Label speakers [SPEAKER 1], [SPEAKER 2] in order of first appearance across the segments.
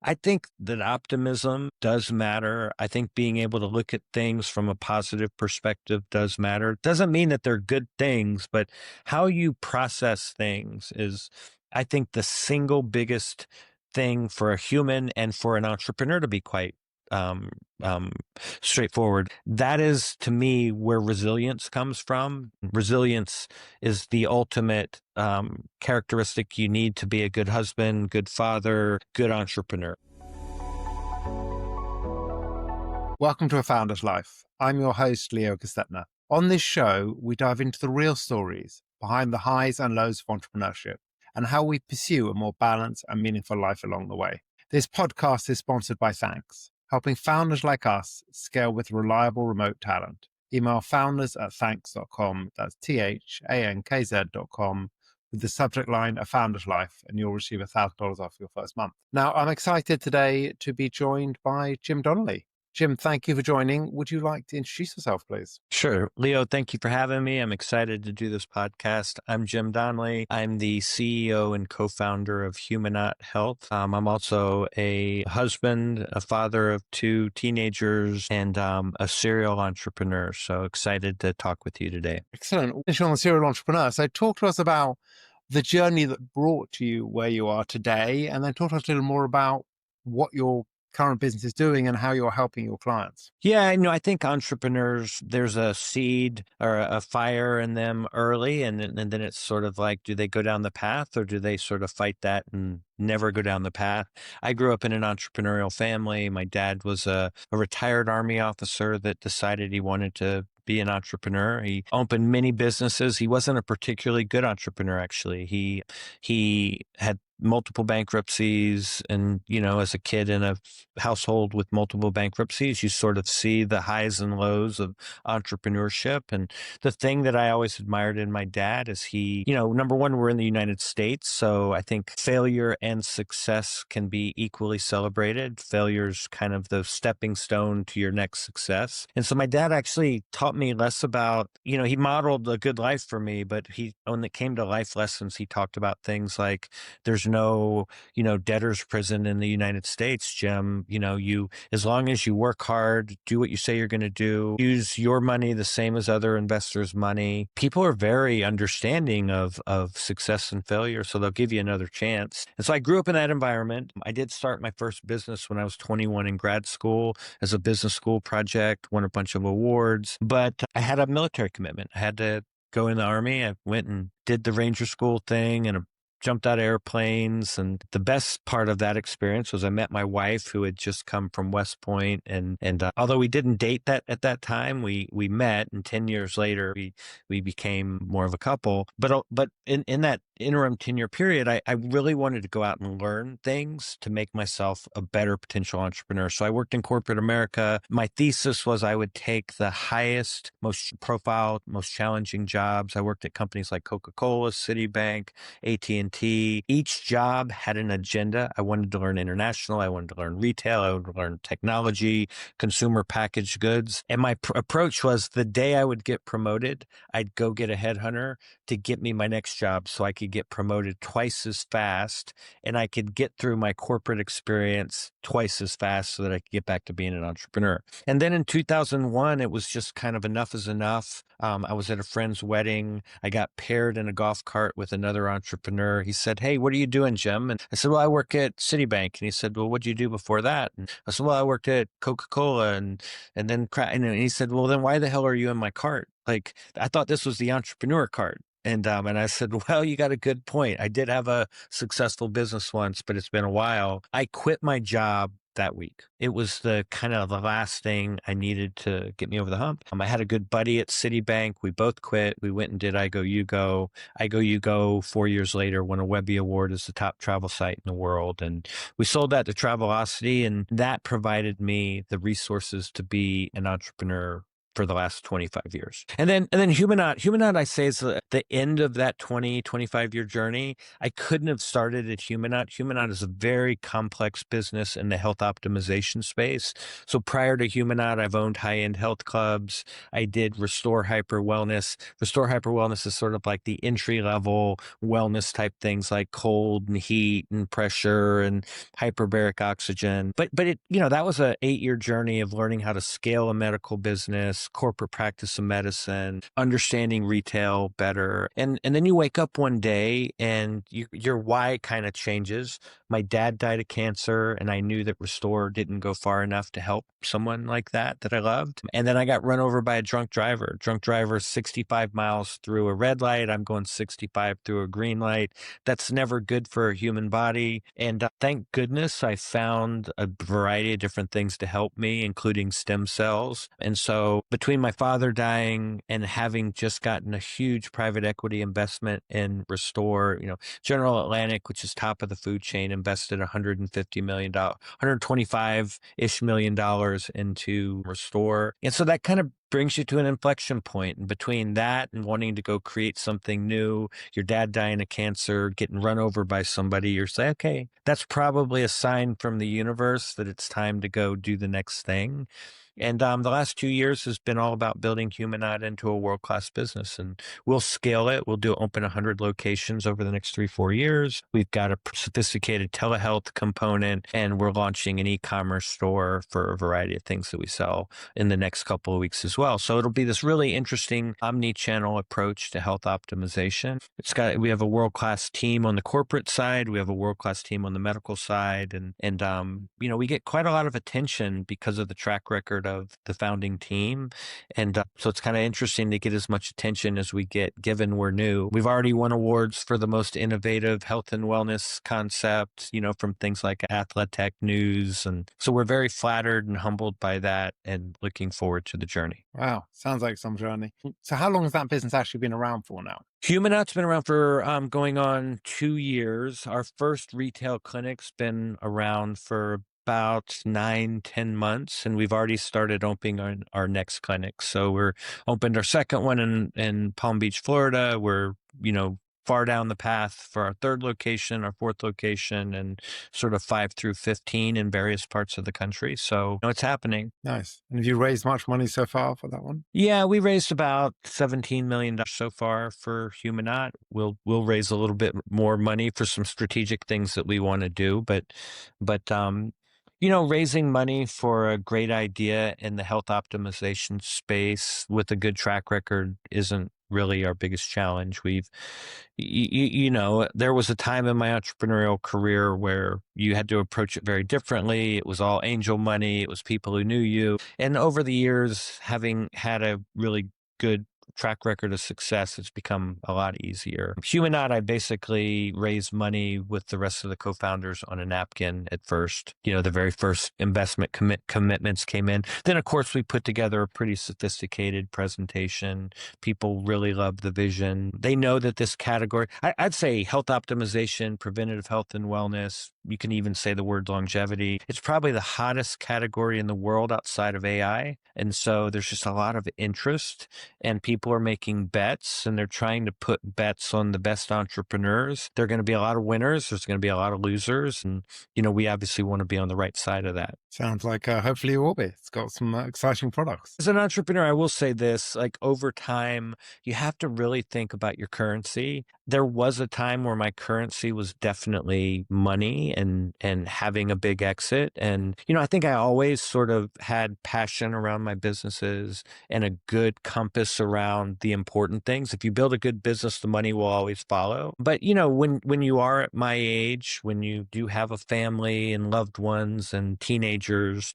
[SPEAKER 1] I think that optimism does matter. I think being able to look at things from a positive perspective does matter. It doesn't mean that they're good things, but how you process things is, I think, the single biggest thing for a human and for an entrepreneur to be quite um, um, straightforward. That is, to me, where resilience comes from. Resilience is the ultimate characteristic you need to be a good husband, good father, good entrepreneur.
[SPEAKER 2] Welcome to A Founder's Life. I'm your host, Leo Gestetner. On this show, we dive into the real stories behind the highs and lows of entrepreneurship and how we pursue a more balanced and meaningful life along the way. This podcast is sponsored by Thankz, helping founders like us scale with reliable remote talent. Email founders@thankz.com, that's THANKZ.com, with the subject line A Founder's Life, and you'll receive $1,000 off your first month. Now, I'm excited today to be joined by Jim Donnelly. Jim, thank you for joining. Would you like to introduce yourself, please?
[SPEAKER 1] Sure. Leo, thank you for having me. I'm excited to do this podcast. I'm Jim Donnelly. I'm the CEO and co-founder of Humanaut Health. I'm also a husband, a father of 2 teenagers, and a serial entrepreneur. So excited to talk with you today.
[SPEAKER 2] Excellent. You're a serial entrepreneur. So talk to us about the journey that brought you where you are today, and then talk to us a little more about what your current business is doing and how you're helping your clients.
[SPEAKER 1] Yeah, I think entrepreneurs, there's a seed or a fire in them early, and then it's sort of like, do they go down the path or do they sort of fight that and never go down the path? I grew up in an entrepreneurial family. My dad was a retired Army officer that decided he wanted to be an entrepreneur. He opened many businesses. He wasn't a particularly good entrepreneur, actually. He had multiple bankruptcies, and as a kid in a household with multiple bankruptcies, you sort of see the highs and lows of entrepreneurship. And the thing that I always admired in my dad is he, number one, we're in the United States, so I think failure and success can be equally celebrated. Failure's kind of the stepping stone to your next success. And so my dad actually taught me less about, he modeled a good life for me, but when it came to life lessons, he talked about things like, there's no, debtor's prison in the United States, Jim. You, as long as you work hard, do what you say you're going to do, use your money the same as other investors' money. People are very understanding of success and failure, so they'll give you another chance. And so I grew up in that environment. I did start my first business when I was 21 in grad school as a business school project, won a bunch of awards, but I had a military commitment. I had to go in the Army. I went and did the Ranger School thing and jumped out of airplanes. And the best part of that experience was I met my wife, who had just come from West Point. And although we didn't date that at that time, we met, and 10 years later, we became more of a couple. But in that interim 10-year period, I really wanted to go out and learn things to make myself a better potential entrepreneur. So I worked in corporate America. My thesis was I would take the highest, most profile, most challenging jobs. I worked at companies like Coca-Cola, Citibank, AT&T. Each job had an agenda. I wanted to learn international. I wanted to learn retail. I wanted to learn technology, consumer packaged goods. And my approach was, the day I would get promoted, I'd go get a headhunter to get me my next job so I could get promoted twice as fast, and I could get through my corporate experience twice as fast so that I could get back to being an entrepreneur. And then in 2001, it was just kind of enough is enough. I was at a friend's wedding. I got paired in a golf cart with another entrepreneur. He said, "Hey, what are you doing, Jim?" And I said, "Well, I work at Citibank." And he said, "Well, what did you do before that?" And I said, "Well, I worked at Coca-Cola." And he said, "Well, then why the hell are you in my cart? Like, I thought this was the entrepreneur cart." And I said, "Well, you got a good point. I did have a successful business once, but it's been a while." I quit my job that week. It was the kind of the last thing I needed to get me over the hump. I had a good buddy at Citibank. We both quit. We went and did I Go, You Go. I Go, You Go 4 years later won a Webby Award as the top travel site in the world. And we sold that to Travelocity, and that provided me the resources to be an entrepreneur for the last 25 years. And then Humanaut, I say, is the end of that 25-year journey. I couldn't have started at Humanaut. Humanaut is a very complex business in the health optimization space. So prior to Humanaut, I've owned high-end health clubs. I did Restore Hyper Wellness. Restore Hyper Wellness is sort of like the entry-level wellness type things like cold and heat and pressure and hyperbaric oxygen. But it, that was a 8-year journey of learning how to scale a medical business, corporate practice of medicine, understanding retail better. And then you wake up one day and your why kind of changes. My dad died of cancer, and I knew that Restore didn't go far enough to help someone like that I loved. And then I got run over by a drunk driver. 65 miles through a red light. I'm going 65 through a green light. That's never good for a human body. And thank goodness I found a variety of different things to help me, including stem cells. And so between my father dying and having just gotten a huge private equity investment in Restore, General Atlantic, which is top of the food chain, invested $150 million, $125-ish million into Restore. And so that kind of brings you to an inflection point. And between that and wanting to go create something new, your dad dying of cancer, getting run over by somebody, you're saying, okay, that's probably a sign from the universe that it's time to go do the next thing. And the last 2 years has been all about building Humanaut into a world-class business. And we'll scale it. We'll open 100 locations over the next 3-4 years. We've got a sophisticated telehealth component, and we're launching an e-commerce store for a variety of things that we sell in the next couple of weeks as well. So it'll be this really interesting omni-channel approach to health optimization. We have a world-class team on the corporate side. We have a world-class team on the medical side. And we get quite a lot of attention because of the track record of the founding team. And so it's kind of interesting to get as much attention as we get, given we're new. We've already won awards for the most innovative health and wellness concept, from things like Athletech News. And so we're very flattered and humbled by that and looking forward to the journey.
[SPEAKER 2] Wow. Sounds like some journey. So how long has that business actually been around for now?
[SPEAKER 1] Humanaut's been around for going on 2 years. Our first retail clinic's been around for about 9-10 months, and we've already started opening our next clinic. So we're opened our second one in Palm Beach, Florida. We're, far down the path for our third location, our fourth location, and sort of 5 through 15 in various parts of the country. So it's happening.
[SPEAKER 2] Nice. And have you raised much money so far for that one?
[SPEAKER 1] Yeah, we raised about $17 million so far for Humanaut. We'll raise a little bit more money for some strategic things that we want to do, but raising money for a great idea in the health optimization space with a good track record isn't really our biggest challenge. There was a time in my entrepreneurial career where you had to approach it very differently. It was all angel money. It was people who knew you. And over the years, having had a really good track record of success, it's become a lot easier. Humanaut, I basically raised money with the rest of the co-founders on a napkin at first. The very first investment commitments came in. Then, of course, we put together a pretty sophisticated presentation. People really love the vision. They know that this category, I'd say health optimization, preventative health and wellness, you can even say the word longevity. It's probably the hottest category in the world outside of AI. And so there's just a lot of interest, and people are making bets, and they're trying to put bets on the best entrepreneurs. There are going to be a lot of winners. There's going to be a lot of losers. And, we obviously want to be on the right side of that.
[SPEAKER 2] Sounds like hopefully you will be. It's got some exciting products.
[SPEAKER 1] As an entrepreneur, I will say this, over time, you have to really think about your currency. There was a time where my currency was definitely money and having a big exit. And, I think I always sort of had passion around my businesses and a good compass around the important things. If you build a good business, the money will always follow. But, when you are at my age, when you do have a family and loved ones and teenagers,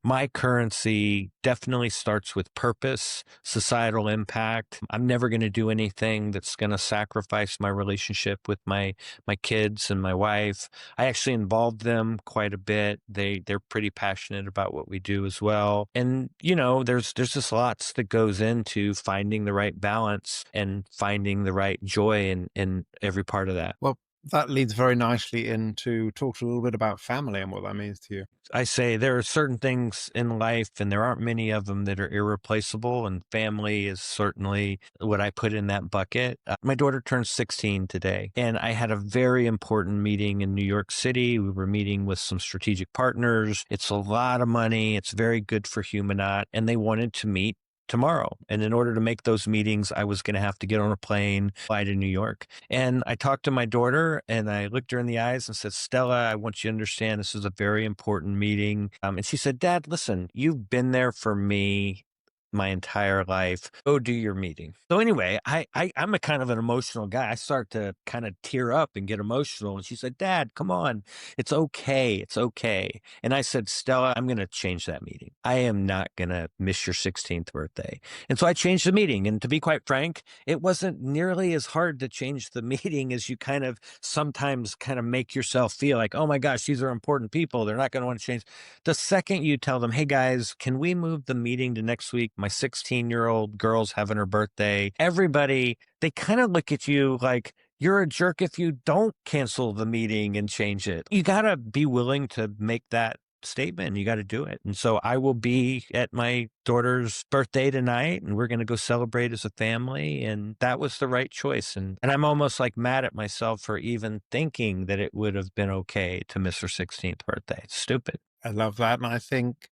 [SPEAKER 1] my currency definitely starts with purpose, societal impact. I'm never going to do anything that's going to sacrifice my relationship with my kids and my wife. I actually involved them quite a bit. They're pretty passionate about what we do as well. And, there's just lots that goes into finding the right balance and finding the right joy in every part of that.
[SPEAKER 2] Well, That leads very nicely into talk a little bit about family and what that means to you.
[SPEAKER 1] I say there are certain things in life, and there aren't many of them that are irreplaceable, and family is certainly what I put in that bucket. My daughter turned 16 today, and I had a very important meeting in New York City. We were meeting with some strategic partners. It's a lot of money. It's very good for Humanaut, and they wanted to meet tomorrow. And in order to make those meetings, I was going to have to get on a plane, fly to New York. And I talked to my daughter and I looked her in the eyes and said, Stella, I want you to understand this is a very important meeting. And she said, Dad, listen, you've been there for me my entire life. Go do your meeting. So anyway, I'm a kind of an emotional guy. I start to kind of tear up and get emotional. And she said, Dad, come on. It's okay. It's okay. And I said, Stella, I'm going to change that meeting. I am not going to miss your 16th birthday. And so I changed the meeting. And to be quite frank, it wasn't nearly as hard to change the meeting as you kind of sometimes kind of make yourself feel like, oh my gosh, these are important people. They're not going to want to change. The second you tell them, hey guys, can we move the meeting to next week? My 16-year-old girl's having her birthday. Everybody, they kind of look at you like, you're a jerk if you don't cancel the meeting and change it. You got to be willing to make that statement. You got to do it. And so I will be at my daughter's birthday tonight, and we're going to go celebrate as a family. And that was the right choice. And I'm almost like mad at myself for even thinking that it would have been okay to miss her 16th birthday. It's stupid.
[SPEAKER 2] I love that. And I think,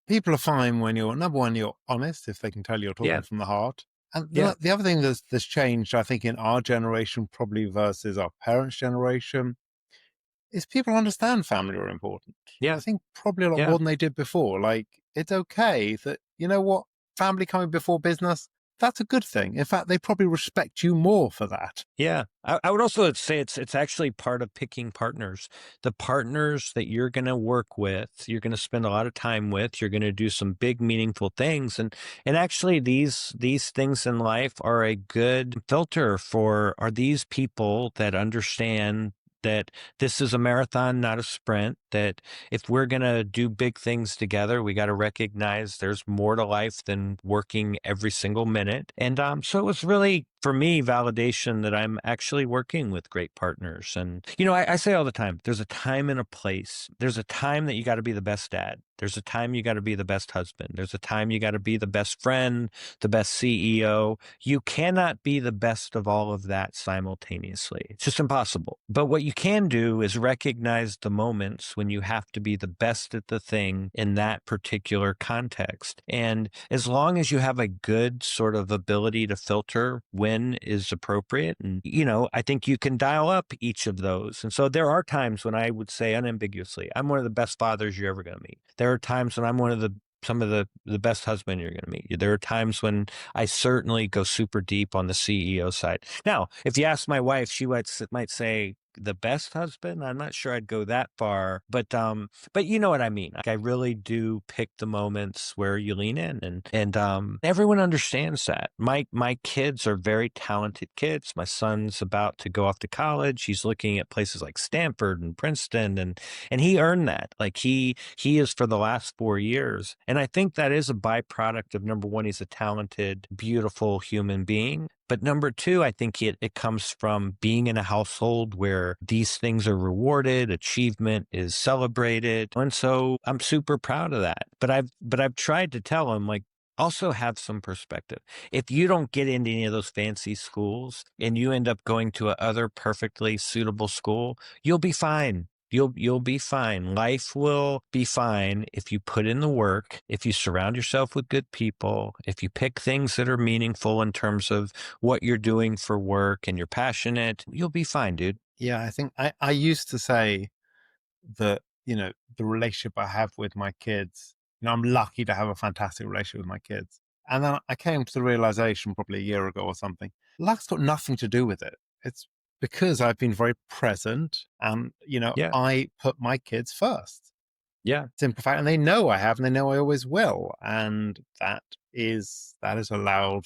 [SPEAKER 2] people are fine when you're, number one, you're honest, if they can tell you're talking
[SPEAKER 1] Yeah.
[SPEAKER 2] from the heart. And
[SPEAKER 1] Yeah.
[SPEAKER 2] the other thing that's changed, I think, in our generation, probably versus our parents' generation, is people understand family are important. I
[SPEAKER 1] Yeah.
[SPEAKER 2] think probably a lot
[SPEAKER 1] Yeah.
[SPEAKER 2] more than they did before. Like, it's okay that, you know what, family coming before business, that's a good thing. In fact, they probably respect you more for that.
[SPEAKER 1] Yeah. I would also say it's actually part of picking partners. The partners that you're going to work with, you're going to spend a lot of time with, you're going to do some big meaningful things. And actually these things in life are a good filter for, are these people that understand that this is a marathon, not a sprint, that if we're going to do big things together, we got to recognize there's more to life than working every single minute. And so it was really, for me, validation that I'm actually working with great partners. And, I say all the time, there's a time and a place. There's a time that you got to be the best dad. There's a time you got to be the best husband. There's a time you got to be the best friend, the best CEO. You cannot be the best of all of that simultaneously. It's just impossible. But what you can do is recognize the moments when you have to be the best at the thing in that particular context. And as long as you have a good sort of ability to filter when is appropriate, and, I think you can dial up each of those. And so there are times when I would say unambiguously, I'm one of the best fathers you're ever going to meet. There are times when I'm some of the best husband you're going to meet. There are times when I certainly go super deep on the CEO side. Now, if you ask my wife, she might say the best husband. I'm not sure I'd go that far, but you know what I mean. Like, I really do pick the moments where you lean in, and everyone understands that. My kids are very talented kids. My son's about to go off to college. He's looking at places like Stanford and Princeton, and he earned that. Like he is for the last 4 years. And I think that is a byproduct of, number one, he's a talented, beautiful human being. But number two, I think it comes from being in a household where these things are rewarded, achievement is celebrated. And so I'm super proud of that. But I've tried to tell him, like, also have some perspective. If you don't get into any of those fancy schools and you end up going to a other perfectly suitable school, you'll be fine. You'll be fine. Life will be fine if you put in the work, if you surround yourself with good people, if you pick things that are meaningful in terms of what you're doing for work and you're passionate, you'll be fine, dude.
[SPEAKER 2] Yeah, I think I used to say that, the relationship I have with my kids, I'm lucky to have a fantastic relationship with my kids. And then I came to the realization probably a year ago or something, luck's got nothing to do with it. It's because I've been very present and,
[SPEAKER 1] Yeah.
[SPEAKER 2] I put my kids first.
[SPEAKER 1] Yeah.
[SPEAKER 2] Simple fact, and they know I have, and they know I always will. And that has allowed,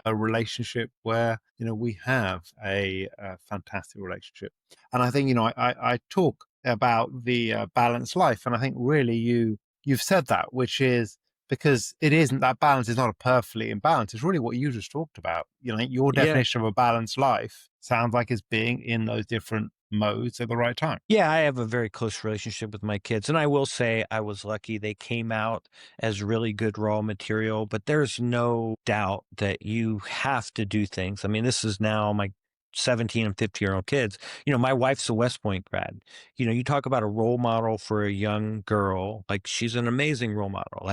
[SPEAKER 2] a relationship where, we have a fantastic relationship. And I think, I talk about the balanced life. And I think really you've said that, which is because it isn't, that balance is not a perfectly in balance. It's really what you just talked about. Your
[SPEAKER 1] Yeah.
[SPEAKER 2] definition of a balanced life sounds like it's being in those different modes at the right time.
[SPEAKER 1] Yeah, I have a very close relationship with my kids. And I will say I was lucky. They came out as really good raw material, but there's no doubt that you have to do things. I mean, this is now my 17 and 50-year-old kids. My wife's a West Point grad. You talk about a role model for a young girl, like she's an amazing role model.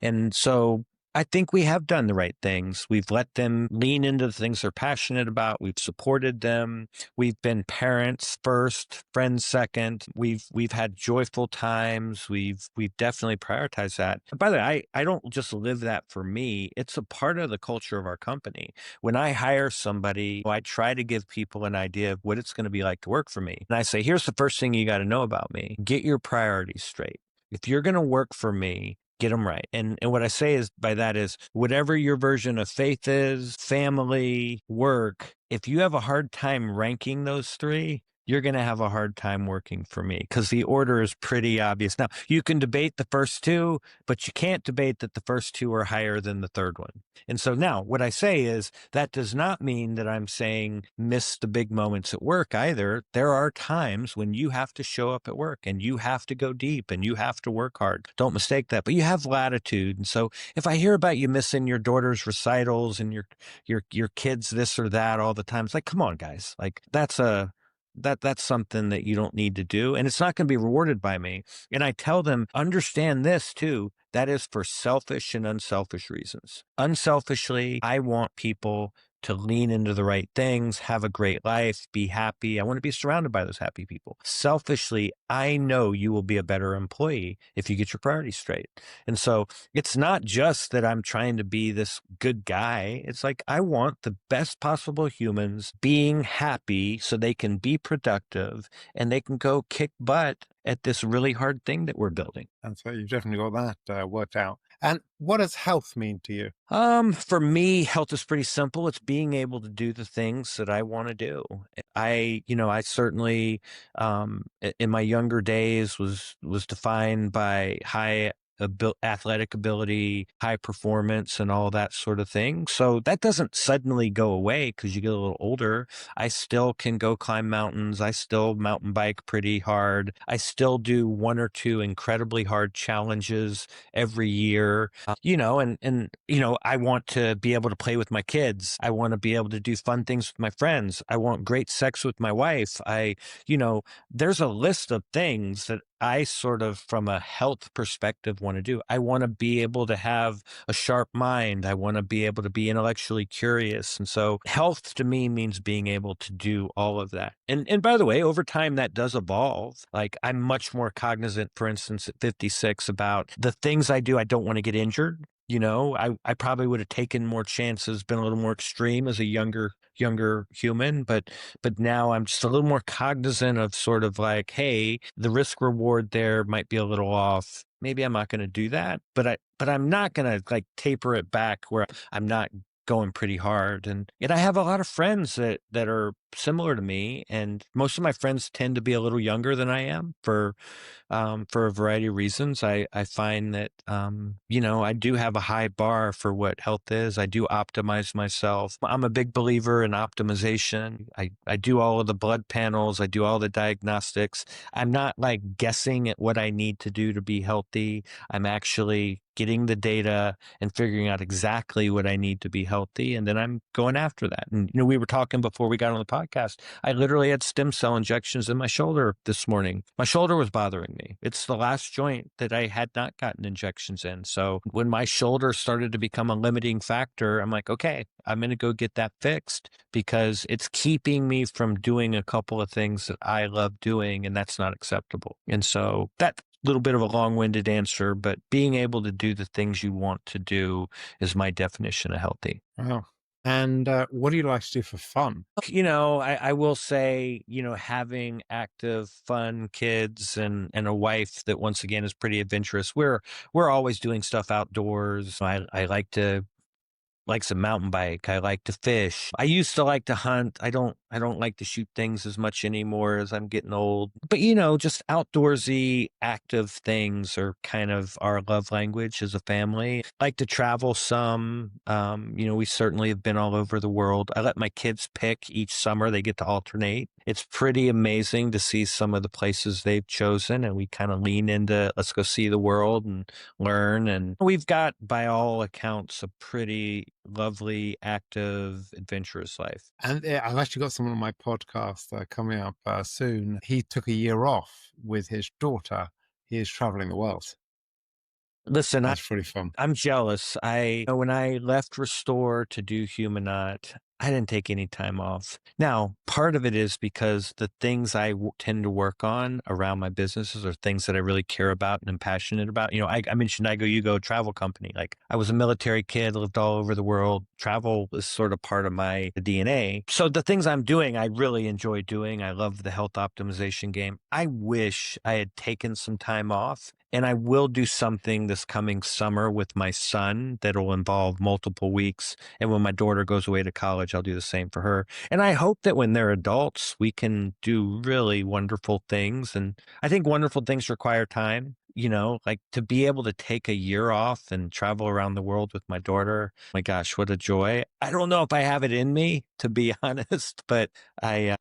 [SPEAKER 1] And so I think we have done the right things. We've let them lean into the things they're passionate about. We've supported them. We've been parents first, friends second. We've had joyful times. We've definitely prioritized that. By the way, I don't just live that for me. It's a part of the culture of our company. When I hire somebody, I try to give people an idea of what it's going to be like to work for me. And I say, here's the first thing you got to know about me. Get your priorities straight. If you're going to work for me, get them right. And what I say is by that is whatever your version of faith is, family, work, if you have a hard time ranking those three, you're going to have a hard time working for me because the order is pretty obvious. Now, you can debate the first two, but you can't debate that the first two are higher than the third one. And so now what I say is that does not mean that I'm saying miss the big moments at work either. There are times when you have to show up at work and you have to go deep and you have to work hard. Don't mistake that, but you have latitude. And so if I hear about you missing your daughter's recitals and your kids this or that all the time, it's like, come on, guys. Like that's something that you don't need to do. And it's not going to be rewarded by me. And I tell them, understand this too. That is for selfish and unselfish reasons. Unselfishly, I want people to lean into the right things, have a great life, be happy. I want to be surrounded by those happy people. Selfishly, I know you will be a better employee if you get your priorities straight. And so it's not just that I'm trying to be this good guy. It's like I want the best possible humans being happy so they can be productive and they can go kick butt at this really hard thing that we're building.
[SPEAKER 2] And so you've definitely got that worked out. And what does health mean to you?
[SPEAKER 1] For me, health is pretty simple. It's being able to do the things that I want to do. I certainly, in my younger days was defined by high athletic ability, high performance, and all that sort of thing. So that doesn't suddenly go away because you get a little older. I still can go climb mountains. I still mountain bike pretty hard. I still do one or two incredibly hard challenges every year. I want to be able to play with my kids. I want to be able to do fun things with my friends. I want great sex with my wife. There's a list of things that I sort of, from a health perspective, want to do. I want to be able to have a sharp mind. I want to be able to be intellectually curious. And so health to me means being able to do all of that. And by the way, over time that does evolve. Like I'm much more cognizant, for instance, at 56 about the things I do. I don't want to get injured. I probably would have taken more chances, been a little more extreme as a younger human, but now I'm just a little more cognizant of sort of like, hey, the risk reward there might be a little off. Maybe I'm not going to do that, but I'm not going to like taper it back where I'm not going pretty hard. And yet I have a lot of friends that are similar to me, and most of my friends tend to be a little younger than I am for a variety of reasons. I find that, I do have a high bar for what health is. I do optimize myself. I'm a big believer in optimization. I do all of the blood panels. I do all the diagnostics. I'm not like guessing at what I need to do to be healthy. I'm actually getting the data and figuring out exactly what I need to be healthy. And then I'm going after that. And, we were talking before we got on the podcast. I literally had stem cell injections in my shoulder this morning. My shoulder was bothering me. It's the last joint that I had not gotten injections in. So when my shoulder started to become a limiting factor, I'm like, okay, I'm going to go get that fixed because it's keeping me from doing a couple of things that I love doing, and that's not acceptable. And so that little bit of a long-winded answer, but being able to do the things you want to do is my definition of healthy.
[SPEAKER 2] Wow. And what do you like to do for fun?
[SPEAKER 1] I will say, having active, fun kids and a wife that once again is pretty adventurous. We're always doing stuff outdoors. I like to like to mountain bike. I like to fish. I used to like to hunt. I don't like to shoot things as much anymore as I'm getting old. But just outdoorsy, active things are kind of our love language as a family. Like to travel some. We certainly have been all over the world. I let my kids pick each summer. They get to alternate. It's pretty amazing to see some of the places they've chosen, and we kind of lean into let's go see the world and learn. And we've got, by all accounts, a pretty lovely, active, adventurous life.
[SPEAKER 2] And I've actually got someone on my podcast coming up soon. He took a year off with his daughter. He is traveling the world.
[SPEAKER 1] Listen,
[SPEAKER 2] That's pretty fun.
[SPEAKER 1] I'm jealous. When I left Restore to do Humanaut, I didn't take any time off. Now, part of it is because the things I tend to work on around my businesses are things that I really care about and am passionate about. I mentioned I Go, You Go travel company. Like, I was a military kid, lived all over the world. Travel is sort of part of my DNA. So the things I'm doing, I really enjoy doing. I love the health optimization game. I wish I had taken some time off. And I will do something this coming summer with my son that'll involve multiple weeks. And when my daughter goes away to college, I'll do the same for her. And I hope that when they're adults, we can do really wonderful things. And I think wonderful things require time. Like to be able to take a year off and travel around the world with my daughter. My gosh, what a joy. I don't know if I have it in me, to be honest, but I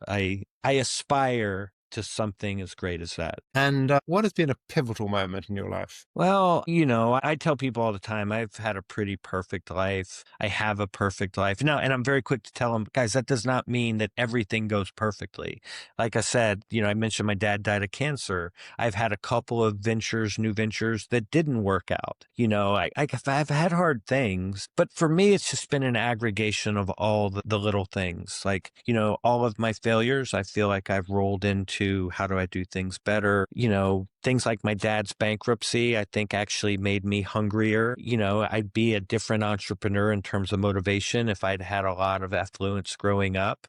[SPEAKER 1] aspire to something as great as that.
[SPEAKER 2] And what has been a pivotal moment in your life?
[SPEAKER 1] Well, I tell people all the time, I've had a pretty perfect life. I have a perfect life. Now, and I'm very quick to tell them, guys, that does not mean that everything goes perfectly. Like I said, I mentioned my dad died of cancer. I've had a couple of new ventures that didn't work out. I've had hard things, but for me, it's just been an aggregation of all the little things. Like, all of my failures, I feel like I've rolled into how do I do things better? Things like my dad's bankruptcy, I think actually made me hungrier. I'd be a different entrepreneur in terms of motivation if I'd had a lot of affluence growing up.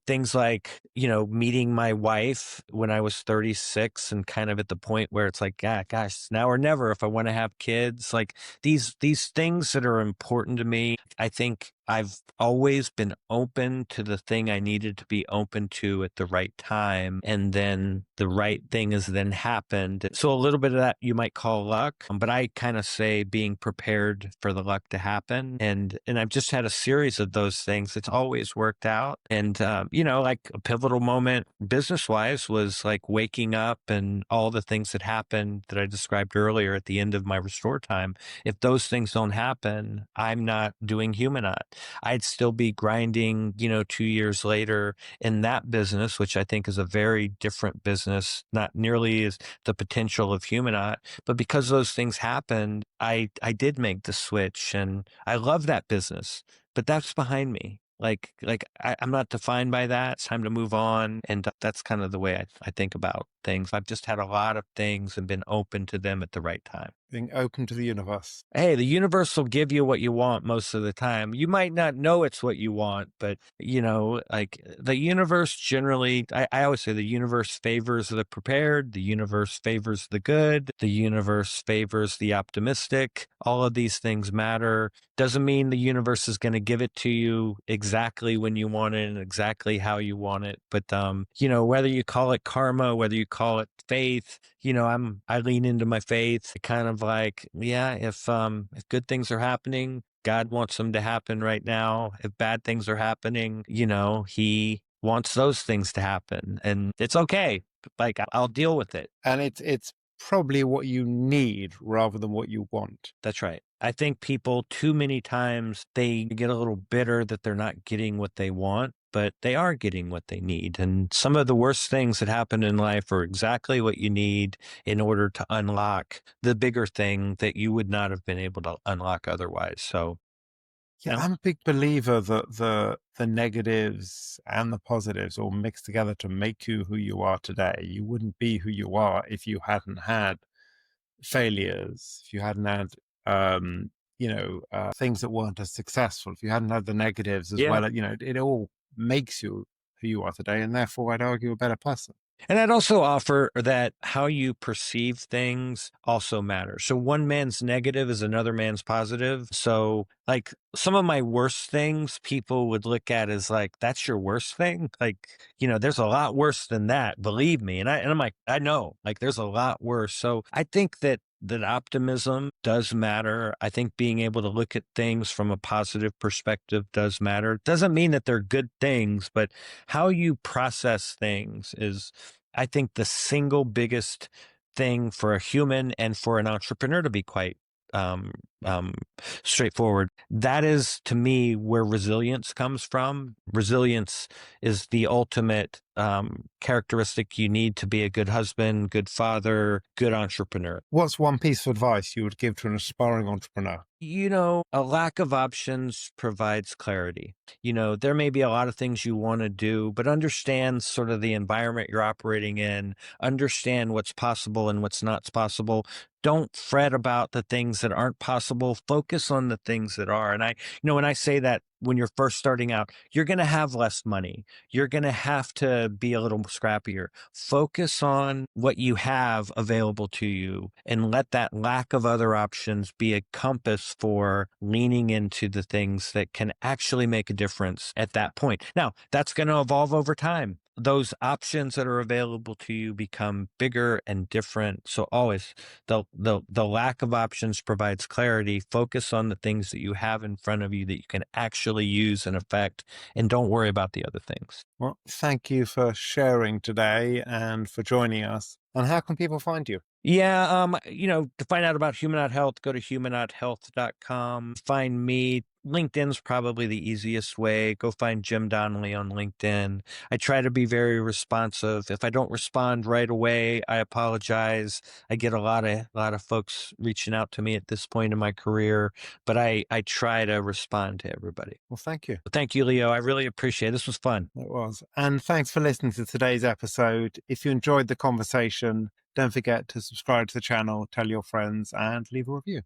[SPEAKER 1] Things like, meeting my wife when I was 36 and kind of at the point where it's like, gosh, now or never if I want to have kids. Like these things that are important to me, I think I've always been open to the thing I needed to be open to at the right time. And then the right thing has then happened. So a little bit of that you might call luck, but I kind of say being prepared for the luck to happen. And I've just had a series of those things. It's always worked out. And, like a pivotal moment business wise was like waking up and all the things that happened that I described earlier at the end of my Restore time. If those things don't happen, I'm not doing Humanaut. I'd still be grinding, 2 years later in that business, which I think is a very different business, not nearly as the potential of Humanaut. But because those things happened, I did make the switch and I love that business, but that's behind me. I'm not defined by that. It's time to move on. And that's kind of the way I think about things. I've just had a lot of things and been open to them at the right time.
[SPEAKER 2] Being open to the universe.
[SPEAKER 1] Hey, the universe will give you what you want most of the time. You might not know it's what you want, but like the universe generally, I always say the universe favors the prepared, the universe favors the good, the universe favors the optimistic. All of these things matter. Doesn't mean the universe is going to give it to you exactly when you want it and exactly how you want it. But, whether you call it karma, whether you call it faith, I lean into my faith kind of like, if good things are happening, God wants them to happen right now. If bad things are happening, he wants those things to happen and it's okay. Like I'll deal with it.
[SPEAKER 2] And it's probably what you need rather than what you want.
[SPEAKER 1] That's right. I think people too many times they get a little bitter that they're not getting what they want, but they are getting what they need. And some of the worst things that happen in life are exactly what you need in order to unlock the bigger thing that you would not have been able to unlock otherwise. So,
[SPEAKER 2] Yeah, I'm a big believer that the negatives and the positives all mix together to make you who you are today. You wouldn't be who you are if you hadn't had failures, if you hadn't had things that weren't as successful, if you hadn't had the negatives as
[SPEAKER 1] yeah.
[SPEAKER 2] well, it all makes you who you are today, and therefore I'd argue a better person.
[SPEAKER 1] And I'd also offer that how you perceive things also matters. So one man's negative is another man's positive. So like some of my worst things people would look at as like, that's your worst thing. Like, there's a lot worse than that. Believe me. And I'm like, I know, like there's a lot worse. So I think that optimism does matter. I think being able to look at things from a positive perspective does matter. Doesn't mean that they're good things, but how you process things is, I think, the single biggest thing for a human and for an entrepreneur to be quite um, um, straightforward. That is, to me, where resilience comes from. Resilience is the ultimate characteristic you need to be a good husband, good father, good entrepreneur.
[SPEAKER 2] What's one piece of advice you would give to an aspiring entrepreneur?
[SPEAKER 1] A lack of options provides clarity. There may be a lot of things you want to do, but understand sort of the environment you're operating in, understand what's possible and what's not possible. Don't fret about the things that aren't possible. Focus on the things that are. And when I say that, when you're first starting out, you're going to have less money. You're going to have to be a little scrappier. Focus on what you have available to you and let that lack of other options be a compass for leaning into the things that can actually make a difference at that point. Now, that's going to evolve over time. Those options that are available to you become bigger and different. So always the lack of options provides clarity. Focus on the things that you have in front of you that you can actually use and affect, and don't worry about the other things.
[SPEAKER 2] Well, thank you for sharing today and for joining us. And how can people find you?
[SPEAKER 1] Yeah, to find out about Humanaut Health, go to humanauthealth.com. Find me. LinkedIn's probably the easiest way. Go find Jim Donnelly on LinkedIn. I try to be very responsive. If I don't respond right away, I apologize. I get a lot of folks reaching out to me at this point in my career, but I try to respond to everybody.
[SPEAKER 2] Well, thank you.
[SPEAKER 1] Thank you, Leo. I really appreciate it. This was fun.
[SPEAKER 2] It was. And thanks for listening to today's episode. If you enjoyed the conversation, don't forget to subscribe to the channel, tell your friends, and leave a review.